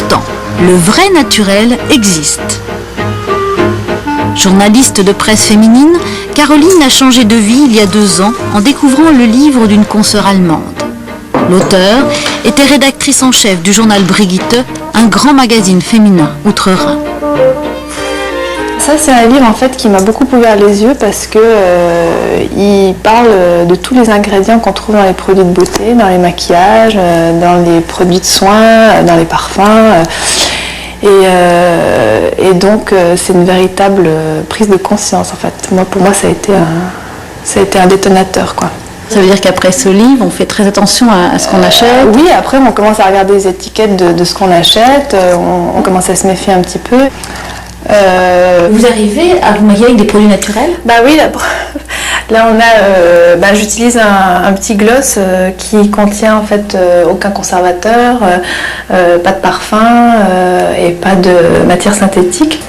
pourtant, le vrai naturel existe. Journaliste de presse féminine, Caroline a changé de vie il y a 2 ans en découvrant le livre d'une consoeur allemande. L'auteure était rédactrice en chef du journal Brigitte, un grand magazine féminin outre-Rhin. Ça, c'est un livre en fait qui m'a beaucoup ouvert les yeux parce que il parle de tous les ingrédients qu'on trouve dans les produits de beauté, dans les maquillages, dans les produits de soins, dans les parfums. Et donc c'est une véritable prise de conscience en fait. Pour moi ça a été un détonateur quoi. Ça veut dire qu'après ce livre, on fait très attention à ce qu'on achète? Oui, après on commence à regarder les étiquettes de ce qu'on achète, on commence à se méfier un petit peu. Vous arrivez à vous maquiller avec des produits naturels? Bah oui, là on a, j'utilise un petit gloss qui contient en fait aucun conservateur, pas de parfum et pas de matière synthétique.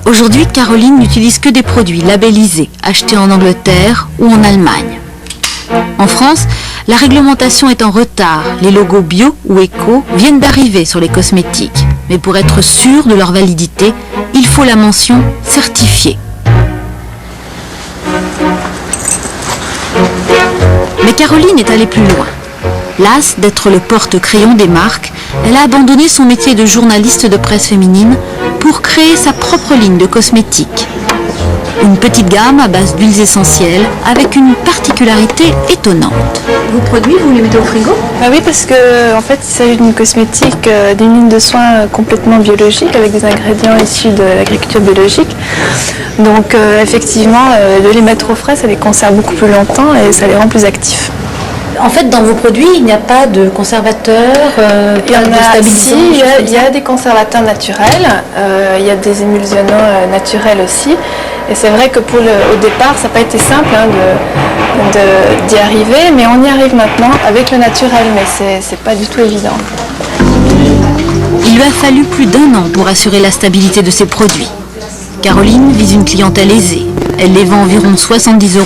Aujourd'hui, Caroline n'utilise que des produits labellisés, achetés en Angleterre ou en Allemagne. En France, la réglementation est en retard. Les logos bio ou éco viennent d'arriver sur les cosmétiques. Mais pour être sûr de leur validité, il faut la mention certifiée. Mais Caroline est allée plus loin. Lasse d'être le porte-crayon des marques, elle a abandonné son métier de journaliste de presse féminine pour créer sa propre ligne de cosmétiques. Une petite gamme à base d'huiles essentielles avec une particularité étonnante. Vos produits, vous les mettez au frigo? Oui, parce que en fait, il s'agit d'une cosmétique, d'une ligne de soins complètement biologique avec des ingrédients issus de l'agriculture biologique. Donc effectivement, de les mettre au frais, ça les conserve beaucoup plus longtemps et ça les rend plus actifs. En fait, dans vos produits, il n'y a pas de conservateur, il y a des conservateurs naturels, il y a des émulsionnants naturels aussi. Et c'est vrai que au départ, ça n'a pas été simple d'y arriver, mais on y arrive maintenant avec le naturel, mais c'est pas du tout évident. Il lui a fallu plus d'1 an pour assurer la stabilité de ses produits. Caroline vise une clientèle aisée. Elle les vend environ 70 €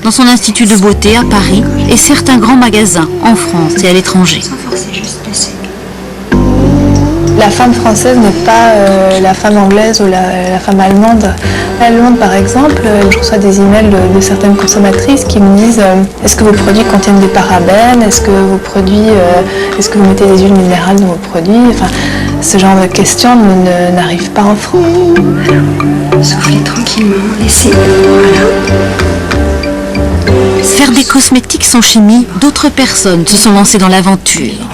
dans son institut de beauté à Paris et certains grands magasins en France et à l'étranger. La femme française n'est pas la femme anglaise ou la femme allemande. Allemande par exemple, je reçois des emails de certaines consommatrices qui me disent est-ce que vos produits contiennent des parabènes, est-ce que vous mettez des huiles minérales dans vos produits, enfin, ce genre de questions n'arrivent pas en France. Soufflez tranquillement, laissez. Voilà. Faire des cosmétiques sans chimie, d'autres personnes se sont lancées dans l'aventure.